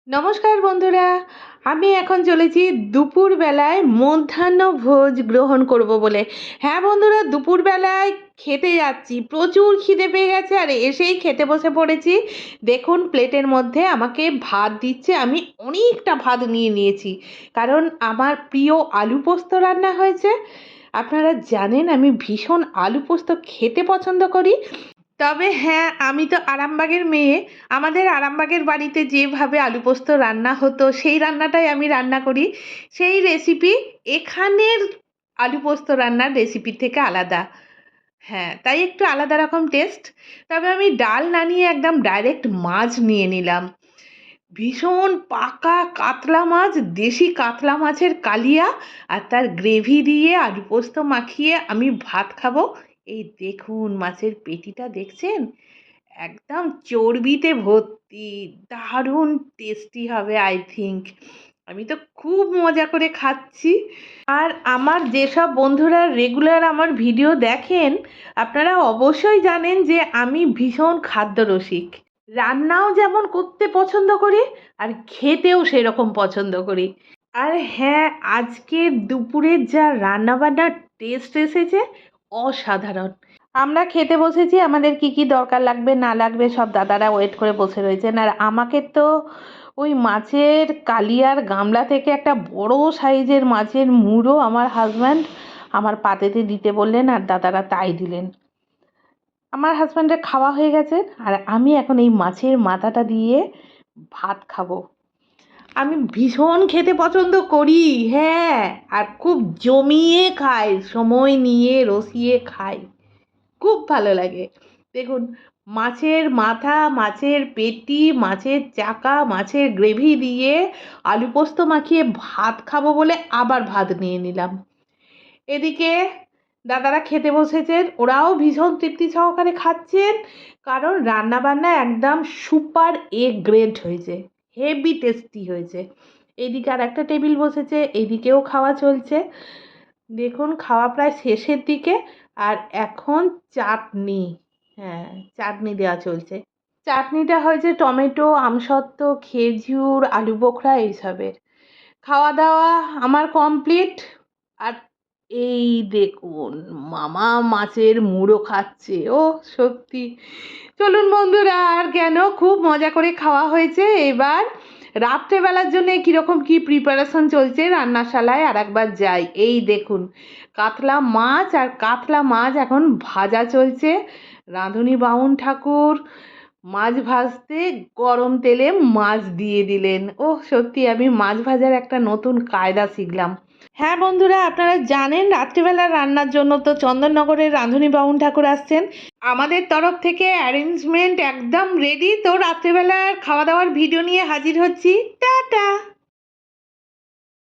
নমস্কার বন্ধুরা, আমি এখন চলেছি দুপুরবেলায় মধ্যাহ্নভোজ গ্রহণ করব বলে। হ্যাঁ বন্ধুরা, দুপুরবেলায় খেতে যাচ্ছি, প্রচুর খিদে পেয়ে গেছে আর এসেই খেতে বসে পড়েছি। দেখুন প্লেটের মধ্যে আমাকে ভাত দিচ্ছে, আমি অনেকটা ভাত নিয়ে নিয়েছি কারণ আমার প্রিয় আলু পোস্ত রান্না হয়েছে। আপনারা জানেন আমি ভীষণ আলু পোস্ত খেতে পছন্দ করি। তবে হ্যাঁ, আমি তো আরামবাগের মেয়ে। আমাদের আরামবাগের বাড়িতে যেভাবে আলু পোস্ত রান্না হতো সেই রান্নাটাই আমি রান্না করি। সেই রেসিপি এখানের আলু পোস্ত রান্নার রেসিপি থেকে আলাদা। হ্যাঁ, তাই একটু আলাদা রকম টেস্ট। তবে আমি ডাল না নিয়ে একদম ডাইরেক্ট মাছ নিয়ে নিলাম। ভীষণ পাকা কাতলা মাছ, দেশি কাতলা মাছের কালিয়া আর তার গ্রেভি দিয়ে আলু পোস্ত মাখিয়ে আমি ভাত খাবো। এই দেখুন মাছের পেটিটা দেখছেন? একদম চর্বিতে ভর্তি, দারুণ টেস্টি হবে আই থিঙ্ক। আমি তো খুব মজা করে খাচ্ছি। আর আমার যেসব বন্ধুরা রেগুলার আমার ভিডিও দেখেন, আপনারা অবশ্যই জানেন যে আমি ভীষণ খাদ্যরসিক। রান্নাও যেমন করতে পছন্দ করি আর খেতেও সেরকম পছন্দ করি। আর হ্যাঁ, আজকের দুপুরের যা রান্নাবান্নার টেস্ট এসেছে অসাধারণ। আমরা খেতে বসেছি, আমাদের কি কি দরকার লাগবে না লাগবে সব দাদারা ওয়েট করে বসে রয়েছেন। আর আমাকে তো ওই মাছের কালিয়ার গামলা থেকে একটা বড় সাইজের মাছের মুড়ো আমার হাজব্যান্ড আমার পাতেতে দিতে বললেন আর দাদারা তাই দিলেন। আমার হাজব্যান্ডের খাওয়া হয়ে গেছে আর আমি এখন এই মাছের মাথাটা দিয়ে ভাত খাবো। আমি ভীষণ খেতে পছন্দ করি, হ্যাঁ, আর খুব জমিয়ে খাই, সময় নিয়ে রসিয়ে খাই, খুব ভালো লাগে। দেখুন মাছের মাথা, মাছের পেটি, মাছের চাকা, মাছের গ্রেভি দিয়ে আলু পোস্ত মাখিয়ে ভাত খাবো বলে আবার ভাত নিয়ে নিলাম। এদিকে দাদারা খেতে বসেছেন, ওরাও ভীষণ তৃপ্তি সহকারে খাচ্ছেন কারণ রান্নাবান্না একদম সুপার এ গ্রেড হয়েছে, হেভি টেস্টি হয়েছে। এইদিকে আর একটা টেবিল বসেছে, এইদিকেও খাওয়া চলছে। দেখুন খাওয়া প্রায় শেষের দিকে আর এখন চাটনি, হ্যাঁ চাটনি দেওয়া চলছে। চাটনিটা হয়েছে টমেটো, আমসত্ত্ব, খেজুর, আলু বোখরা এইসবের। খাওয়া দাওয়া আমার কমপ্লিট। আর এই দেখুন মামা মাছের মুড়ো খাচ্ছে, ও সত্যি। চলুন বন্ধুরা আর কেন, খুব মজা করে খাওয়া হয়েছে। এবার রাত্রেবেলার জন্য কীরকম কী প্রিপারেশন চলছে রান্নাশালায় আর একবার যাই। এই দেখুন কাতলা মাছ, আর কাতলা মাছ এখন ভাজা চলছে। রাঁধুনি বামুন ঠাকুর মাছ ভাজতে গরম তেলে মাছ দিয়ে দিলেন। ও সত্যি আমি মাছ ভাজার একটা নতুন কায়দা শিখলাম। হ্যাঁ বন্ধুরা, আপনারা জানেন রাত্রিবেলা রান্নার জন্য তো চন্দননগরের রাঁধুনি বামুন ঠাকুর আসছেন। আমাদের তরফ থেকে অ্যারেঞ্জমেন্ট একদম রেডি। তো রাত্রিবেলার খাওয়া দাওয়ার ভিডিও নিয়ে হাজির হচ্ছি। টাটা।